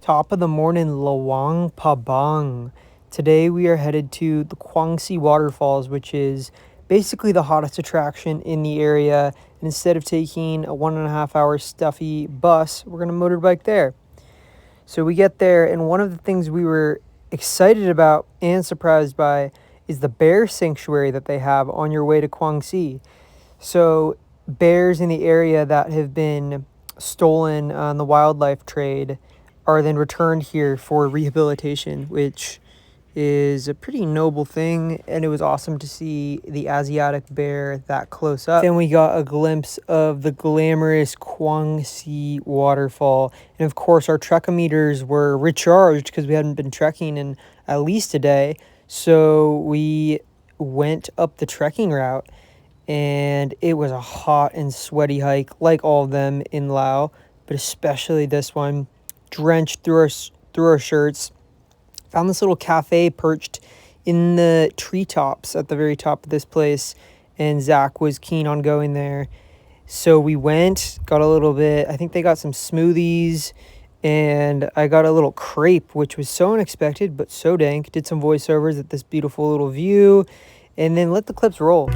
Top of the morning, Luang, Prabang. Today we are headed to the Kuang Waterfalls, which is basically the hottest attraction in the area. And instead of taking a 1.5 hour stuffy bus, we're gonna motorbike there. So we get there, and one of the things we were excited about and surprised by is the bear sanctuary that they have on your way to Kuang. So bears in the area that have been stolen on the wildlife trade are then returned here for rehabilitation, which is a pretty noble thing, and it was awesome to see the Asiatic bear that close up. Then we got a glimpse of the glamorous Kuang waterfall, and of course our trekometers were recharged because we hadn't been trekking in at least a day, so we went up the trekking route, and it was a hot and sweaty hike like all of them in Laos, but especially this one, drenched through our shirts. Found this little cafe perched in the treetops at the very top of this place, and Zach was keen on going there. So we went, got a little bit, I think they got some smoothies, and I got a little crepe, which was so unexpected, but so dank. Did some voiceovers at this beautiful little view, and then let the clips roll.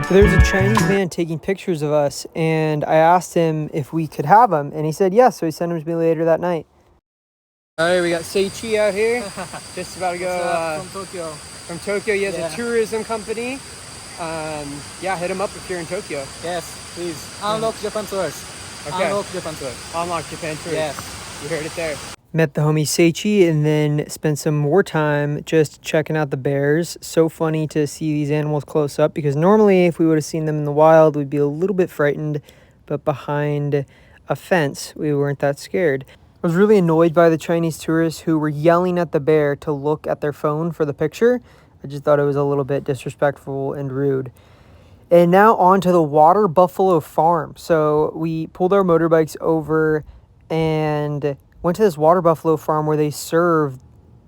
So there was a Chinese man taking pictures of us, and I asked him if we could have them, and he said yes, so he sent them to me later that night. All right, we got Seichi out here, just about to go from Tokyo. from Tokyo. He has a tourism company. Hit him up if you're in Tokyo. Yes, please. Unlock Japan tours. Okay. Unlock Japan tours. Unlock Japan tours. Yes. You heard it there. Met the homie Seichi and then spent some more time just checking out the bears. So funny to see these animals close up, because normally if we would have seen them in the wild, we'd be a little bit frightened, but behind a fence, we weren't that scared. I was really annoyed by the Chinese tourists who were yelling at the bear to look at their phone for the picture. I just thought it was a little bit disrespectful and rude. And now on to the Water Buffalo Farm. So we pulled our motorbikes over and went to this Water Buffalo Farm where they serve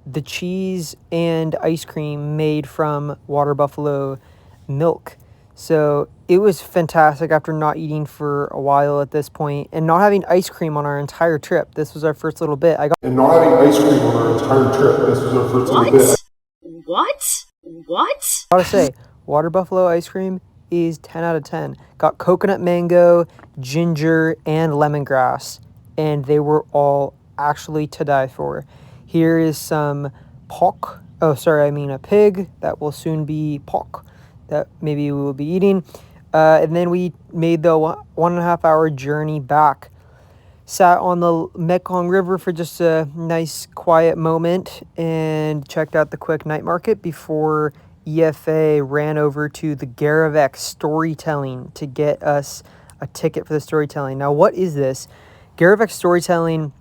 the cheese and ice cream made from water buffalo milk. So it was fantastic after not eating for a while at this point and not having ice cream on our entire trip. This was our first little bit. Gotta say, water buffalo ice cream is 10 out of 10. Got coconut mango, ginger, and lemongrass, and they were all actually to die for. Here is some pork. A pig that will soon be pork that maybe we will be eating. And then we made the 1.5 hour journey back. Sat on the Mekong River for just a nice quiet moment and checked out the quick night market before EFA ran over to the Garavek Storytelling to get us a ticket for the storytelling. Now, what is this? Garavek Storytelling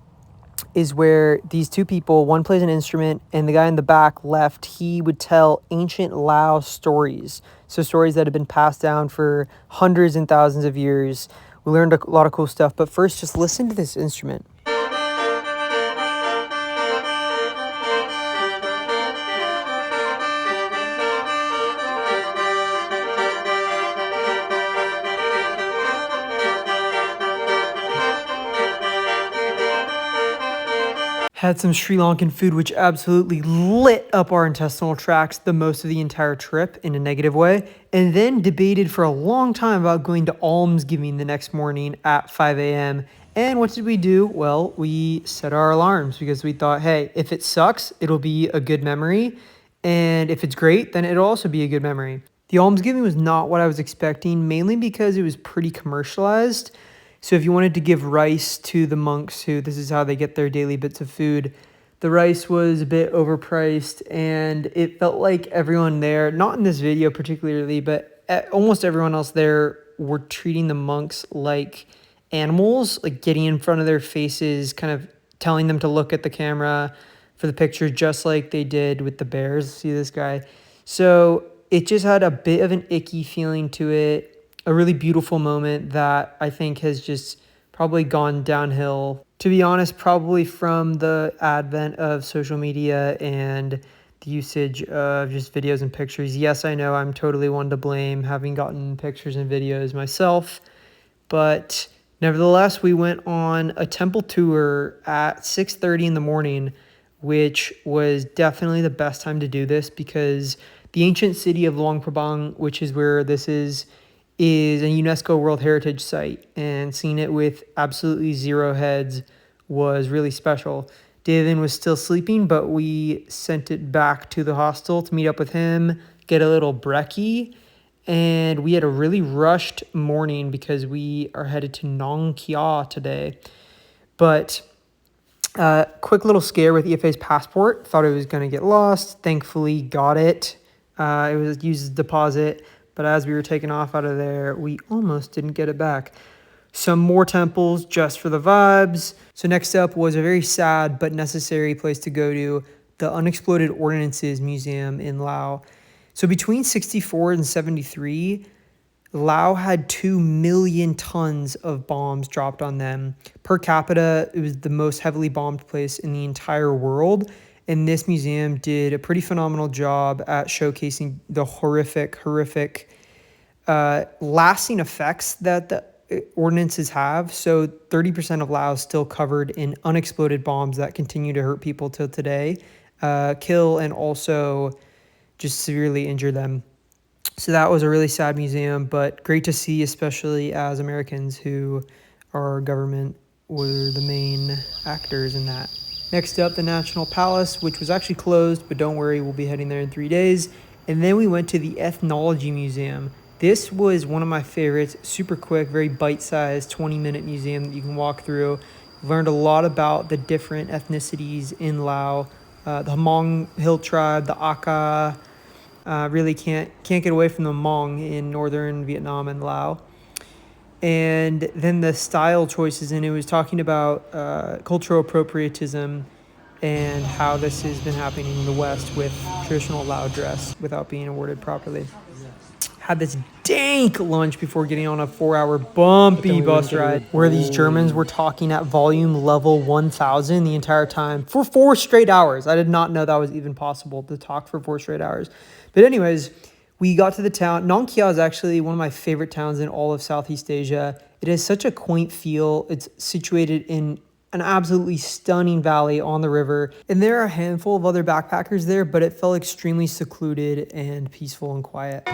is where these two people, one plays an instrument, and the guy in the back left, he would tell ancient Lao stories. So stories that have been passed down for hundreds and thousands of years. We learned a lot of cool stuff, but first, just listen to this instrument. Had some Sri Lankan food, which absolutely lit up our intestinal tracts the most of the entire trip in a negative way, and then debated for a long time about going to ALMSgiving the next morning at 5 a.m. And what did we do? Well, we set our alarms because we thought, hey, if it sucks, it'll be a good memory. And if it's great, then it'll also be a good memory. The ALMSgiving was not what I was expecting, mainly because it was pretty commercialized. So if you wanted to give rice to the monks, who this is how they get their daily bits of food, The rice was a bit overpriced, and it felt like everyone there, not in this video particularly, but almost everyone else there were treating the monks like animals, like getting in front of their faces, kind of telling them to look at the camera for the picture, just like they did with the bears. See this guy? So it just had a bit of an icky feeling to it, a really beautiful moment that I think has just probably gone downhill. To be honest, probably from the advent of social media and the usage of just videos and pictures. Yes, I know I'm totally one to blame, having gotten pictures and videos myself, but nevertheless, we went on a temple tour at 6:30 in the morning, which was definitely the best time to do this because the ancient city of Luang Prabang, which is where this is a UNESCO World Heritage Site, and seeing it with absolutely zero heads was really special. David was still sleeping, but we sent it back to the hostel to meet up with him, get a little brekkie, and we had a really rushed morning because we are headed to Nong Khiaw today. But quick little scare with EFA's passport. Thought it was going to get lost. Thankfully, got it. It was used as deposit, but as we were taking off out of there, we almost didn't get it back. Some more temples just for the vibes. So next up was a very sad but necessary place to go to, the Unexploded Ordnances Museum in Laos. So between 64 and 73, Laos had 2 million tons of bombs dropped on them. Per capita, it was the most heavily bombed place in the entire world. And this museum did a pretty phenomenal job at showcasing the horrific lasting effects that the ordinances have. So 30% of Laos still covered in unexploded bombs that continue to hurt people till today, kill and also just severely injure them. So that was a really sad museum, but great to see, especially as Americans who our government were the main actors in that. Next up, the National Palace, which was actually closed, but don't worry, we'll be heading there in 3 days. And then we went to the Ethnology Museum. This was one of my favorites, super quick, very bite-sized, 20-minute museum that you can walk through. Learned a lot about the different ethnicities in Laos, the Hmong Hill tribe, the Aka. Really can't get away from the Hmong in northern Vietnam and Laos. And then the style choices, and it was talking about cultural appropriatism and how this has been happening in the West with traditional Lao dress without being awarded properly. Had this dank lunch before getting on a 4-hour bumpy bus ride where these Germans were talking at volume level 1000 the entire time for 4 straight hours. I did not know that was even possible to talk for 4 straight hours. But anyways, we got to the town. Nong Khiaw is actually one of my favorite towns in all of Southeast Asia. It has such a quaint feel. It's situated in an absolutely stunning valley on the river. And there are a handful of other backpackers there, but it felt extremely secluded and peaceful and quiet.